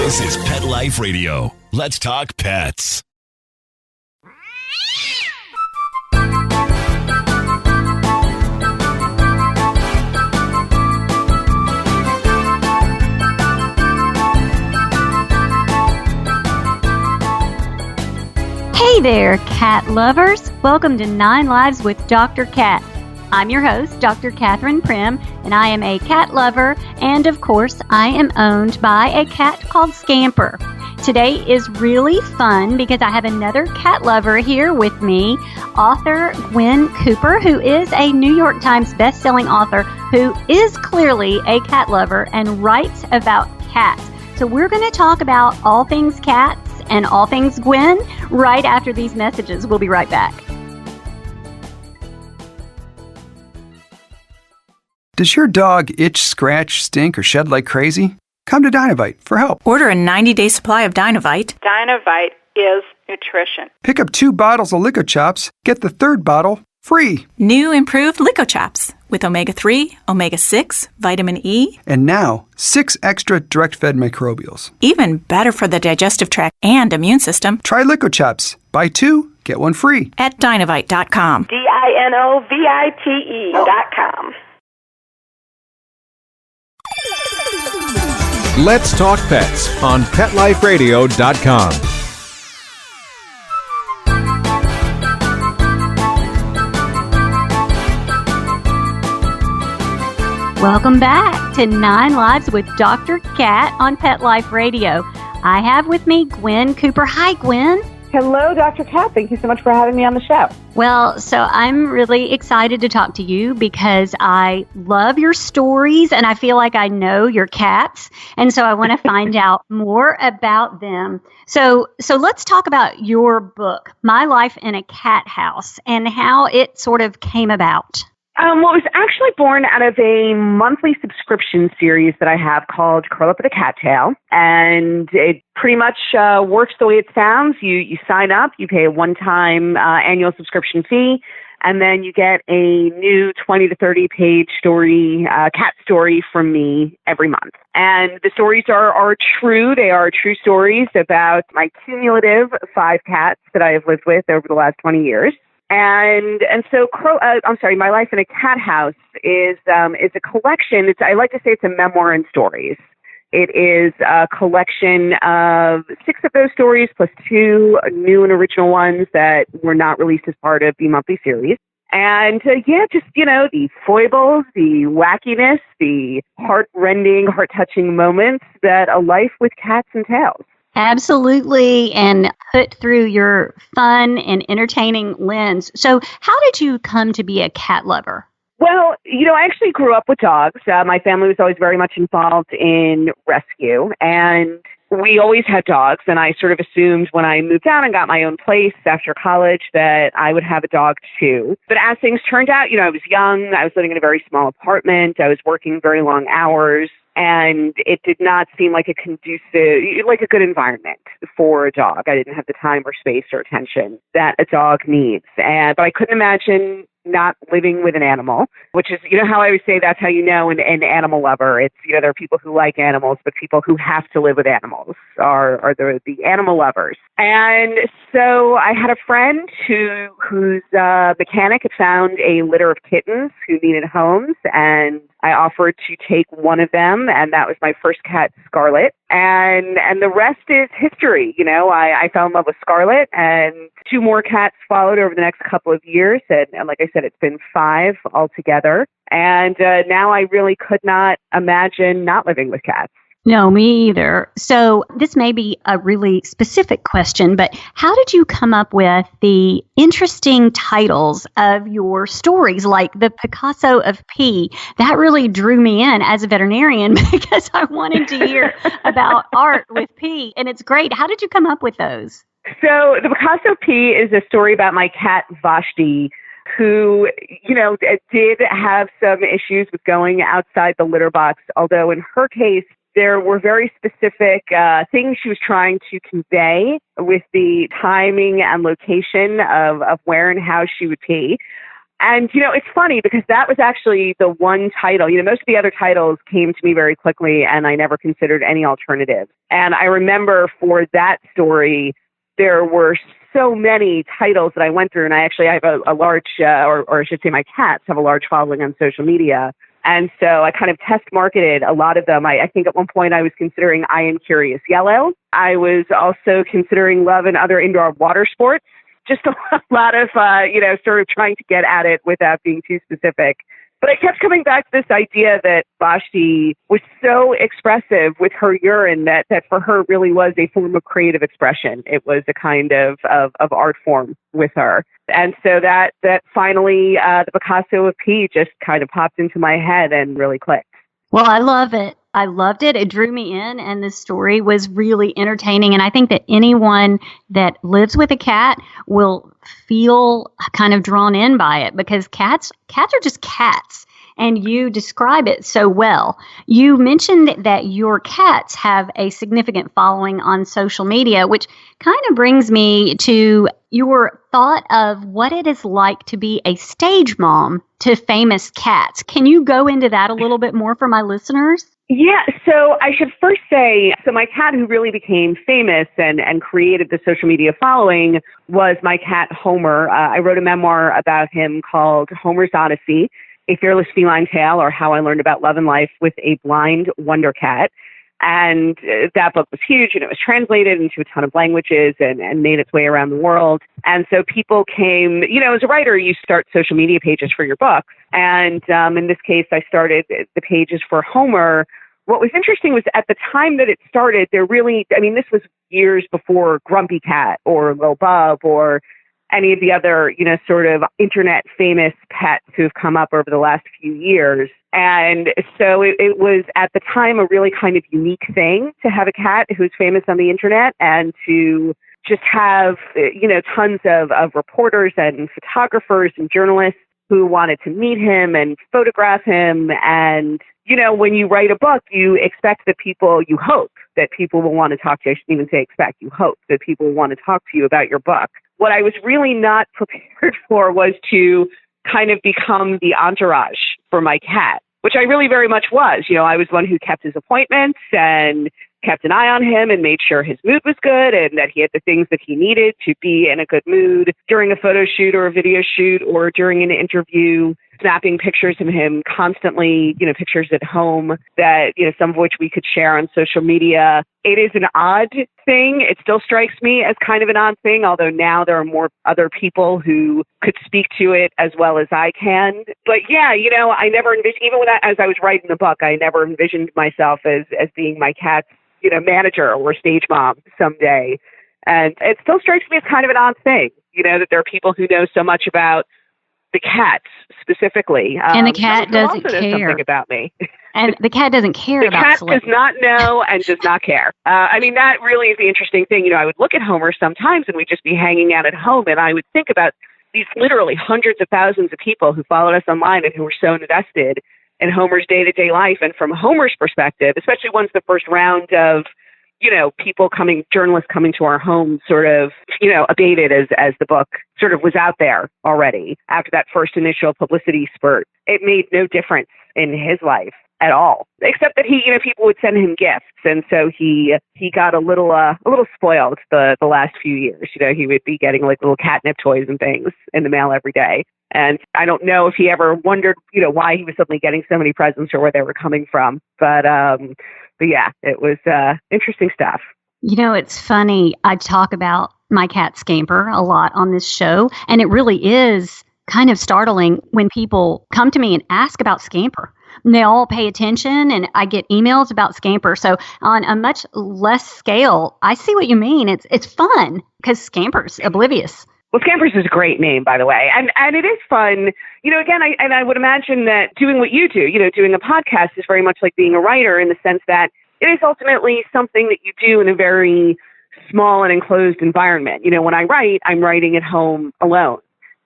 This is Pet Life Radio. Let's talk pets. Hey there, cat lovers. Welcome to 9 Lives with Dr. Cat. I'm your host, Dr. Catherine Prim, and I am a cat lover, and of course, I am owned by a cat called Scamper. Today is really fun because I have another cat lover here with me, author Gwen Cooper, who is a New York Times bestselling author who is clearly a cat lover and writes about cats. So we're going to talk about all things cats and all things Gwen right after these messages. We'll be right back. Does your dog itch, scratch, stink, or shed like crazy? Come to Dynovite for help. Order a 90-day supply of Dynovite. Dynovite is nutrition. Pick up 2 bottles of Lico Chops. Get the 3rd bottle free. New improved Lico Chops with omega-3, omega-6, vitamin E. And now, 6 extra direct-fed microbials. Even better for the digestive tract and immune system. Try Lico Chops. Buy 2, get 1 free. At Dynovite.com. DINOVITE.com. Let's Talk Pets on PetLifeRadio.com. Welcome back to 9 Lives with Dr. Cat on Pet Life Radio. I have with me Gwen Cooper. Hi, Gwen. Hello, Dr. Cat. Thank you so much for having me on the show. Well, so I'm really excited to talk to you because I love your stories and I feel like I know your cats. And so I want to find out more about them. So let's talk about your book, My Life in a Cat House, and how it sort of came about. Well, it was actually born out of a monthly subscription series that I have called Curl Up with a Cattail. And it pretty much works the way it sounds. You sign up, you pay a one-time annual subscription fee, and then you get a new 20 to 30 page story, cat story from me every month. And the stories are true. They are true stories about my cumulative 5 cats that I have lived with over the last 20 years. And so, My Life in a Cat House is a collection. I like to say it's a memoir and stories. It is a collection of 6 of those stories plus 2 new and original ones that were not released as part of the monthly series. And the foibles, the wackiness, the heart-rending, heart-touching moments that a life with cats entails. Absolutely, and put through your fun and entertaining lens. So how did you come to be a cat lover? Well, I actually grew up with dogs. My family was always very much involved in rescue, and we always had dogs, and I sort of assumed when I moved out and got my own place after college that I would have a dog too. But as things turned out, I was young, I was living in a very small apartment, I was working very long hours, and it did not seem like a good environment for a dog. I didn't have the time or space or attention that a dog needs. But I couldn't imagine not living with an animal, which is, how I always say that's how you know an animal lover. It's, there are people who like animals, but people who have to live with animals are the animal lovers. And so I had a friend whose mechanic had found a litter of kittens who needed homes, and I offered to take one of them, and that was my first cat, Scarlet. And the rest is history. I fell in love with Scarlet, and 2 more cats followed over the next couple of years. And like I said, it's been 5 altogether. And now I really could not imagine not living with cats. No, me either. So this may be a really specific question, but how did you come up with the interesting titles of your stories, like The Picasso of P? That really drew me in as a veterinarian because I wanted to hear about art with P, and it's great. How did you come up with those? So The Picasso P is a story about my cat, Vashti, who, did have some issues with going outside the litter box, although in her case, there were very specific things she was trying to convey with the timing and location of where and how she would pee. And, it's funny because that was actually the one title. Most of the other titles came to me very quickly, and I never considered any alternatives. And I remember for that story, there were so many titles that I went through, and I have a large, or I should say my cats have a large following on social media. And so I kind of test marketed a lot of them. I think at one point I was considering I Am Curious Yellow. I was also considering Love and Other Indoor Water Sports. Just a lot of, sort of trying to get at it without being too specific. But I kept coming back to this idea that Vashti was so expressive with her urine that for her really was a form of creative expression. It was a kind of art form with her. And so that finally, the Picasso of pee just kind of popped into my head and really clicked. Well, I love it. I loved it. It drew me in, and the story was really entertaining. And I think that anyone that lives with a cat will feel kind of drawn in by it because cats are just cats. And you describe it so well. You mentioned that your cats have a significant following on social media, which kind of brings me to your thought of what it is like to be a stage mom to famous cats. Can you go into that a little bit more for my listeners? Yeah, so I should first say, my cat who really became famous and created the social media following was my cat, Homer. I wrote a memoir about him called Homer's Odyssey, A Fearless Feline Tale, or How I Learned About Love and Life with a Blind Wonder Cat. And that book was huge, and it was translated into a ton of languages and made its way around the world. And so people came, as a writer, you start social media pages for your books. And in this case, I started the pages for Homer. What was interesting was at the time that it started, this was years before Grumpy Cat or Lil Bub or any of the other, sort of internet famous pets who've come up over the last few years. And so it was at the time a really kind of unique thing to have a cat who's famous on the internet and to just have, tons of reporters and photographers and journalists who wanted to meet him and photograph him. And, when you write a book, you expect that you hope that people will want to talk to you. I shouldn't even say expect, you hope that people will want to talk to you about your book. What I was really not prepared for was to kind of become the entourage for my cat, which I really very much was. I was one who kept his appointments and kept an eye on him and made sure his mood was good and that he had the things that he needed to be in a good mood during a photo shoot or a video shoot or during an interview, snapping pictures of him constantly, pictures at home that, some of which we could share on social media. It is an odd thing. It still strikes me as kind of an odd thing, although now there are more other people who could speak to it as well as I can. But yeah, I never envisioned, even as I was writing the book, I never envisioned myself as being my cat's, manager or stage mom someday. And it still strikes me as kind of an odd thing, that there are people who know so much about the cats specifically. And the cat doesn't care. Something about me. And the cat doesn't care the about cat celebrity. does not know and does not care. That really is the interesting thing. I would look at Homer sometimes and we'd just be hanging out at home and I would think about these literally hundreds of thousands of people who followed us online and who were so invested in Homer's day-to-day life. And from Homer's perspective, especially once the first round of, journalists coming to our home sort of, abated as the book sort of was out there already after that first initial publicity spurt, it made no difference in his life at all, except that people would send him gifts. And so he got a little spoiled the last few years. He would be getting like little catnip toys and things in the mail every day. And I don't know if he ever wondered, why he was suddenly getting so many presents or where they were coming from. But yeah, it was interesting stuff. It's funny. I talk about my cat Scamper a lot on this show, and it really is kind of startling when people come to me and ask about Scamper. And they all pay attention, and I get emails about Scamper. So on a much less scale, I see what you mean. It's fun because Scamper's oblivious. Well, Scampers is a great name, by the way. And it is fun. Again, I would imagine that doing what you do, doing a podcast is very much like being a writer in the sense that it is ultimately something that you do in a very small and enclosed environment. When I write, I'm writing at home alone.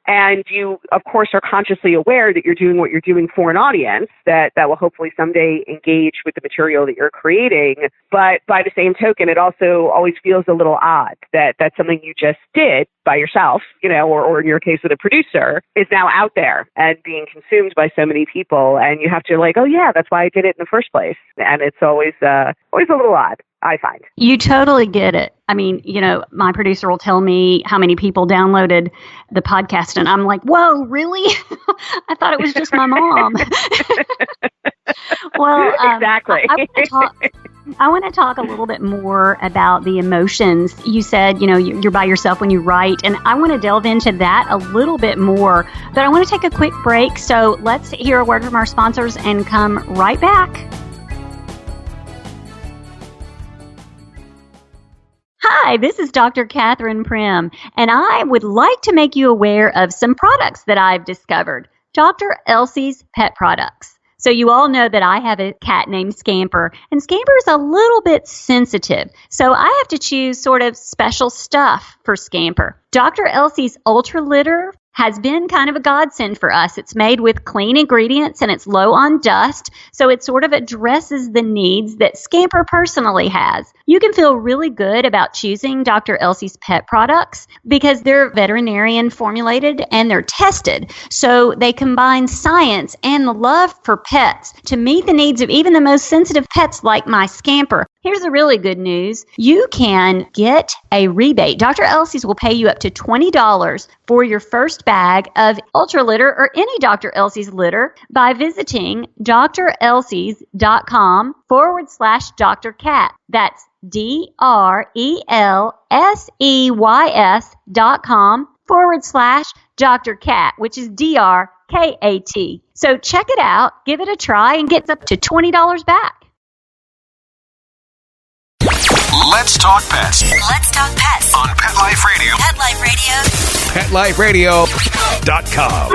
And you, of course, are consciously aware that you're doing what you're doing for an audience that will hopefully someday engage with the material that you're creating. But by the same token, it also always feels a little odd that that's something you just did by yourself, or in your case with a producer, is now out there and being consumed by so many people. And you have to oh yeah, that's why I did it in the first place. And it's always a little odd, I find. You totally get it. I mean, my producer will tell me how many people downloaded the podcast, and I'm like, whoa, really? I thought it was just my mom. Well, exactly. I want to talk a little bit more about the emotions. You said, you're by yourself when you write, and I want to delve into that a little bit more. But I want to take a quick break, so let's hear a word from our sponsors and come right back. Hi, this is Dr. Catherine Prim, and I would like to make you aware of some products that I've discovered. Dr. Elsie's Pet Products. So you all know that I have a cat named Scamper, and Scamper is a little bit sensitive. So I have to choose sort of special stuff for Scamper. Dr. Elsie's Ultra Litter has been kind of a godsend for us. It's made with clean ingredients and it's low on dust, so it sort of addresses the needs that Scamper personally has. You can feel really good about choosing Dr. Elsie's Pet Products because they're veterinarian formulated and they're tested. So they combine science and the love for pets to meet the needs of even the most sensitive pets like my Scamper. Here's the really good news. You can get a rebate. Dr. Elsie's will pay you up to $20 for your first bag of Ultra Litter or any Dr. Elsie's litter by visiting drelseys.com/Dr. Cat. That's DRELSEYS.com/Dr. Cat, which is DRKAT. So check it out, give it a try, and get up to $20 back. Let's talk pets. Let's talk pets On Pet Life Radio. Pet Life Radio. PetLifeRadio.com.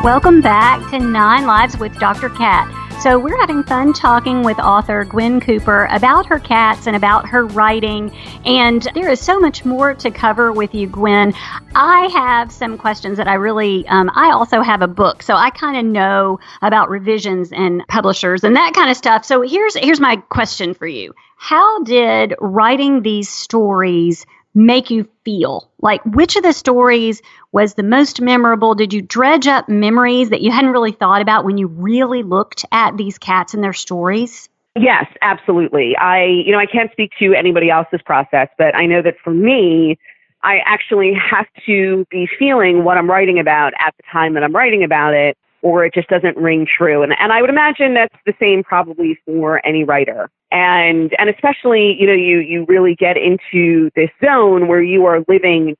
Welcome back to 9 Lives with Dr. Cat. So we're having fun talking with author Gwen Cooper about her cats and about her writing. And there is so much more to cover with you, Gwen. I have some questions that I really, I also have a book, so I kind of know about revisions and publishers and that kind of stuff. So here's my question for you. How did writing these stories make you feel? Like, which of the stories was the most memorable? Did you dredge up memories that you hadn't really thought about when you really looked at these cats and their stories? Yes, absolutely. I can't speak to anybody else's process, but I know that for me, I actually have to be feeling what I'm writing about at the time that I'm writing about it, or it just doesn't ring true. And I would imagine that's the same probably for any writer. And especially, you really get into this zone where you are living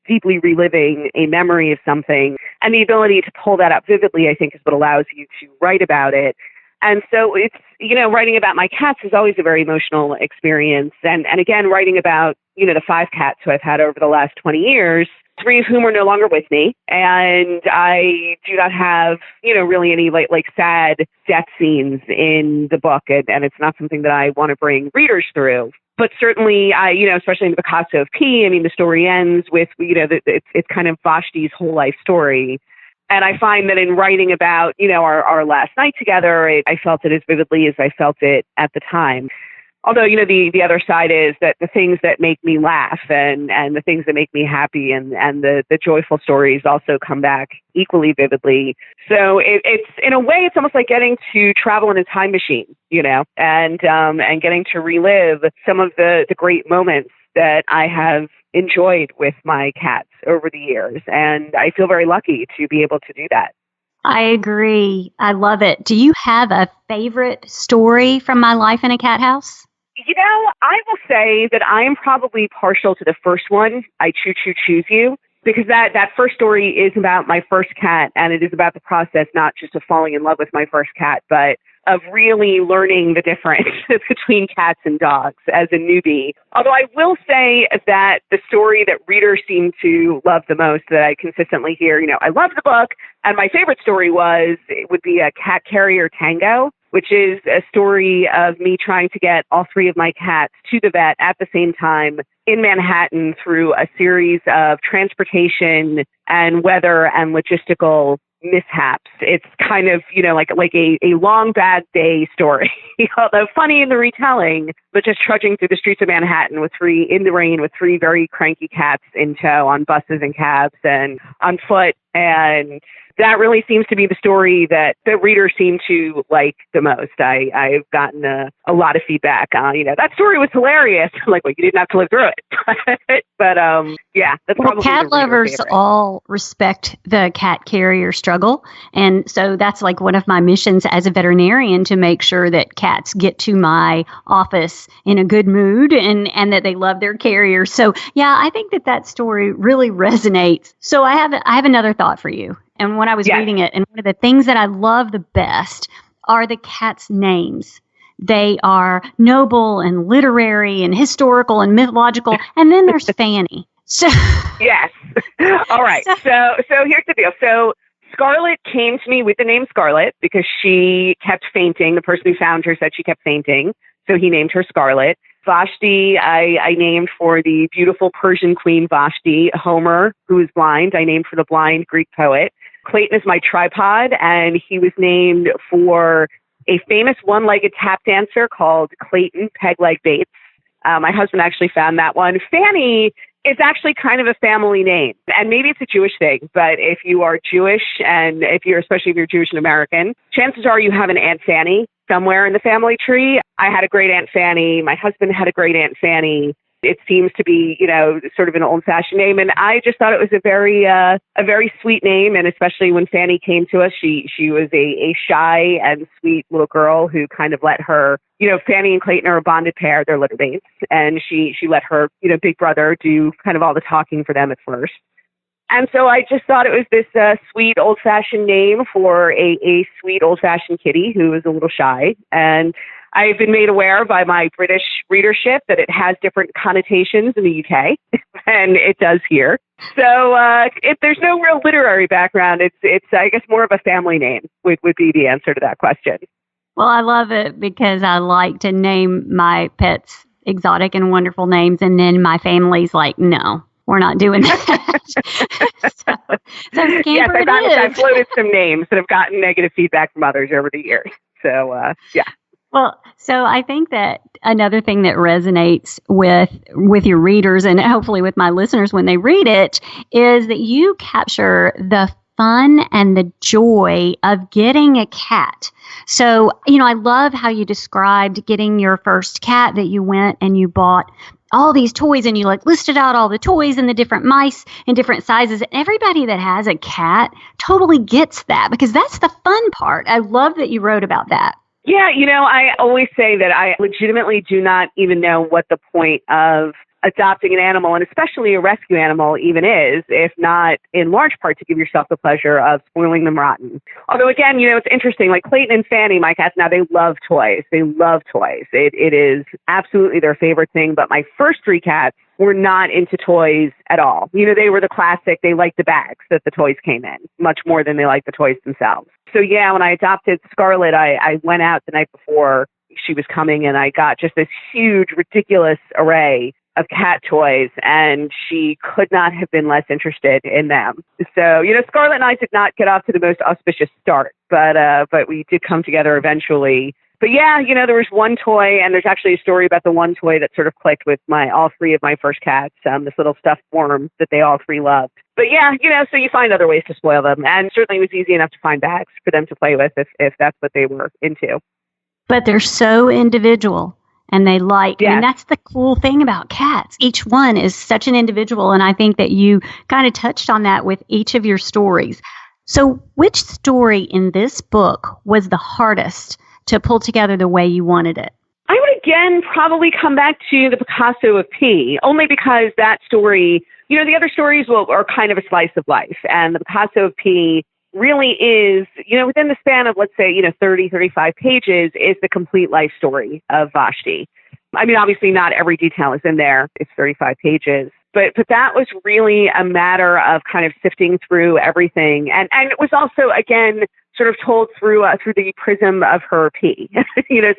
deeply reliving a memory of something. And the ability to pull that up vividly, I think, is what allows you to write about it. And so it's, writing about my cats is always a very emotional experience. And again, writing about, the 5 cats who I've had over the last 20 years, 3 of whom are no longer with me. And I do not have, really any like sad death scenes in the book. And it's not something that I want to bring readers through. But certainly, especially in the Picasso of P, the story ends with, it's kind of Vashti's whole life story. And I find that in writing about, our last night together, I felt it as vividly as I felt it at the time. Although, the other side is that the things that make me laugh and the things that make me happy and the joyful stories also come back equally vividly. So it's in a way, it's almost like getting to travel in a time machine, and getting to relive some of the great moments that I have enjoyed with my cats over the years. And I feel very lucky to be able to do that. I agree. I love it. Do you have a favorite story from my life in a cat house? I will say that I am probably partial to the first one, I Choo Choo Choose You, because that first story is about my first cat, and it is about the process not just of falling in love with my first cat, but of really learning the difference between cats and dogs as a newbie. Although I will say that the story that readers seem to love the most, that I consistently hear, I love the book, and my favorite story would be a Cat Carrier Tango. which is a story of me trying to get all three of my cats to the vet at the same time in Manhattan through a series of transportation and weather and logistical mishaps. It's kind of, like a long bad day story, although funny in the retelling, but just trudging through the streets of Manhattan in the rain with three very cranky cats in tow on buses and cabs and on foot. And that really seems to be the story that the readers seem to like the most. I've gotten a lot of feedback on, that story was hilarious. Like, well, you didn't have to live through it. but yeah, that's well, probably cat the lovers favorite. all respect the cat carrier struggle. And so that's like one of my missions as a veterinarian, to make sure that cats get to my office in a good mood and that they love their carriers. So yeah, I think that story really resonates. So I have another thought for you. And when I was reading it, and one of the things that I love the best are the cats' names. They are noble and literary and historical and mythological. And then there's Fanny. So yes. All right. So here's the deal. So Scarlet came to me with the name Scarlet because she kept fainting. The person who found her said she kept fainting. So he named her Scarlet. Vashti, I named for the beautiful Persian queen Vashti. Homer, who is blind, I named for the blind Greek poet. Clayton is my tripod, and he was named for a famous one-legged tap dancer called Clayton Pegleg Bates. My husband actually found that one. Fanny is actually kind of a family name, and maybe it's a Jewish thing, but if you are Jewish, and especially if you're Jewish and American, chances are you have an Aunt Fanny somewhere in the family tree. I had a great Aunt Fanny. My husband had a great Aunt Fanny. It seems to be, sort of an old-fashioned name, and I just thought it was a very sweet name. And especially when Fanny came to us, she was a shy and sweet little girl who kind of let her, Fanny and Clayton are a bonded pair; they're litter mates, and she let her, big brother do kind of all the talking for them at first. And so I just thought it was this sweet old-fashioned name for a sweet old-fashioned kitty who was a little shy. And I've been made aware by my British readership that it has different connotations in the UK than it does here. So there's no real literary background. It's I guess more of a family name would be the answer to that question. well, I love it because I like to name my pets exotic and wonderful names, and then my family's like, no, we're not doing that. so Yes, I've floated some names that have gotten negative feedback from others over the years. So, yeah. Well, so I think that another thing that resonates with your readers and hopefully with my listeners when they read it is that you capture the fun and the joy of getting a cat. So, I love how you described getting your first cat, that you went and you bought all these toys and you listed out all the toys and the different mice in different sizes. And everybody that has a cat totally gets that, because that's the fun part. I love that you wrote about that. Yeah, I always say that I legitimately do not even know what the point of adopting an animal, and especially a rescue animal, even is, if not in large part to give yourself the pleasure of spoiling them rotten. Although, again, it's interesting, like Clayton and Fanny, my cats, now they love toys. They love toys. It is absolutely their favorite thing. But my first three cats were not into toys at all. They were the classic. They liked the bags that the toys came in much more than they liked the toys themselves. So yeah, when I adopted Scarlet, I went out the night before she was coming and I got just this huge, ridiculous array of cat toys, and she could not have been less interested in them. So, Scarlet and I did not get off to the most auspicious start, but we did come together eventually. But yeah, there was one toy, and there's actually a story about the one toy that sort of clicked with all three of my first cats, this little stuffed worm that they all three loved. But yeah, so you find other ways to spoil them, and certainly it was easy enough to find bags for them to play with if that's what they were into. But they're so individual. And they and that's the cool thing about cats. Each one is such an individual. And I think that you kind of touched on that with each of your stories. So which story in this book was the hardest to pull together the way you wanted it? I would again probably come back to the Picasso of P, only because that story, the other stories are kind of a slice of life. And the Picasso of P really is, within the span of, let's say, 30, 35 pages is the complete life story of Vashti. I mean, obviously not every detail is in there. It's 35 pages. But that was really a matter of kind of sifting through everything. And it was also, again, sort of told through the prism of her pee,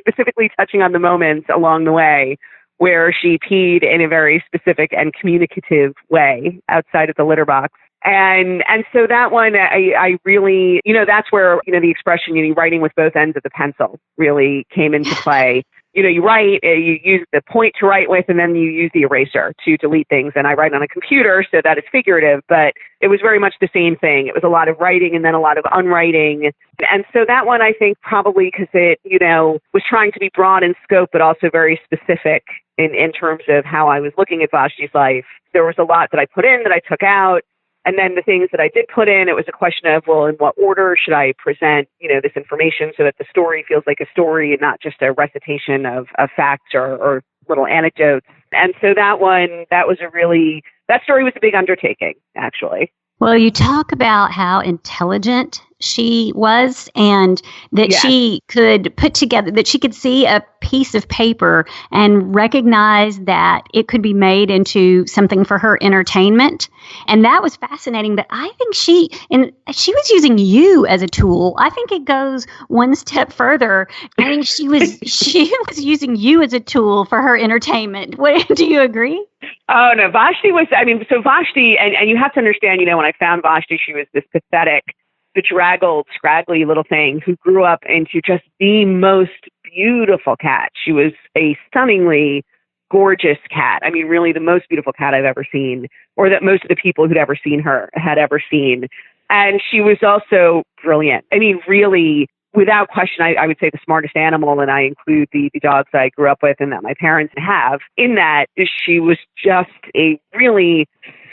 specifically touching on the moments along the way where she peed in a very specific and communicative way outside of the litter box. And so that one, I really, that's where, the expression, writing with both ends of the pencil really came into play. You write, you use the point to write with, and then you use the eraser to delete things. And I write on a computer, so that is figurative, but it was very much the same thing. It was a lot of writing and then a lot of unwriting. And so that one, I think probably because it, was trying to be broad in scope, but also very specific in terms of how I was looking at Vashti's life. There was a lot that I put in that I took out. And then the things that I did put in, it was a question of, well, in what order should I present, this information so that the story feels like a story and not just a recitation of facts or little anecdotes. And so that story was a big undertaking, actually. Well, you talk about how intelligent she was and that she could put together, that she could see a piece of paper and recognize that it could be made into something for her entertainment. And that was fascinating. But I think she was using you as a tool. I think it goes one step further. I think she was using you as a tool for her entertainment. Do you agree? Oh, no, Vashti was, so Vashti, and you have to understand, when I found Vashti, she was this pathetic, bedraggled, scraggly little thing who grew up into just the most beautiful cat. She was a stunningly gorgeous cat. Really the most beautiful cat I've ever seen, or that most of the people who'd ever seen her had ever seen. And she was also brilliant. Really, without question, I would say the smartest animal, and I include the dogs I grew up with and that my parents have, in that she was just a really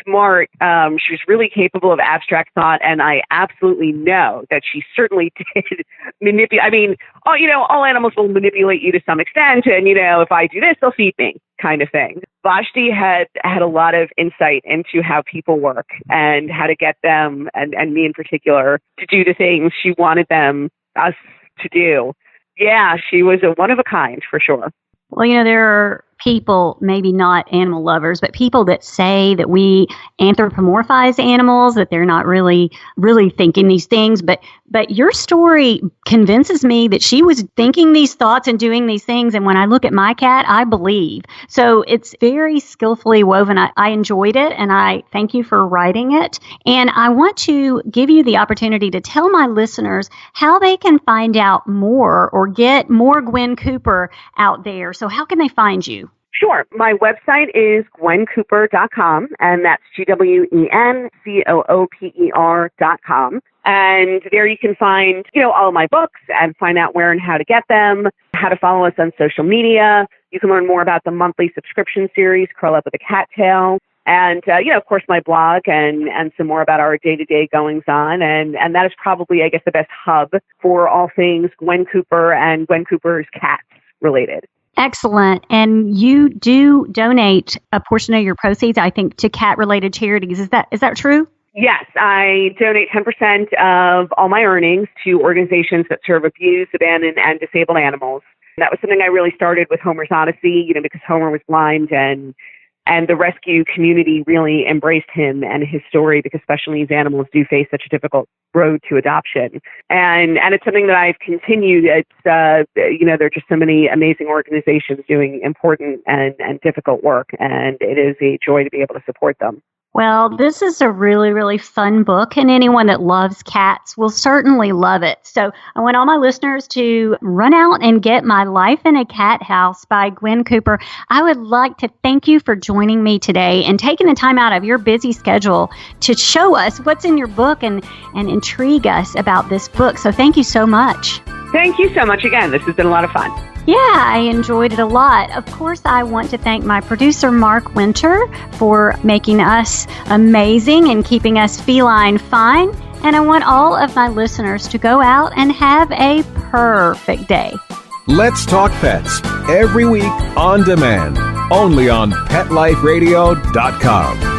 smart, she was really capable of abstract thought, and I absolutely know that she certainly did manipulate. All animals will manipulate you to some extent, and, if I do this, they'll feed me, kind of thing. Vashti had a lot of insight into how people work and how to get them, and me in particular, to do the things she wanted us to do. Yeah, she was a one of a kind, for sure. Well, there are people, maybe not animal lovers, but people that say that we anthropomorphize animals, that they're not really thinking these things. But your story convinces me that she was thinking these thoughts and doing these things. And when I look at my cat, I believe. So it's very skillfully woven. I enjoyed it, and I thank you for writing it. And I want to give you the opportunity to tell my listeners how they can find out more or get more Gwen Cooper out there. So how can they find you? Sure. My website is gwencooper.com, and that's GwenCooper.com. And there you can find, all of my books and find out where and how to get them, how to follow us on social media. You can learn more about the monthly subscription series, Curl Up with a Cattail. And, of course, my blog and some more about our day-to-day goings-on. And that is probably, I guess, the best hub for all things Gwen Cooper and Gwen Cooper's cats related. Excellent. And you do donate a portion of your proceeds, I think, to cat-related charities. Is that true? Yes, I donate 10% of all my earnings to organizations that serve abused, abandoned, and disabled animals. That was something I really started with Homer's Odyssey, because Homer was blind, and the rescue community really embraced him and his story, because special needs animals do face such a difficult road to adoption. And it's something that I've continued. It's, there are just so many amazing organizations doing important and difficult work, and it is a joy to be able to support them. Well, this is a really, really fun book, and anyone that loves cats will certainly love it. So I want all my listeners to run out and get My Life in a Cat House by Gwen Cooper. I would like to thank you for joining me today and taking the time out of your busy schedule to show us what's in your book and intrigue us about this book. So thank you so much. Thank you so much again. This has been a lot of fun. Yeah, I enjoyed it a lot. Of course, I want to thank my producer, Mark Winter, for making us amazing and keeping us feline fine. And I want all of my listeners to go out and have a perfect day. Let's Talk Pets, every week on demand, only on PetLifeRadio.com.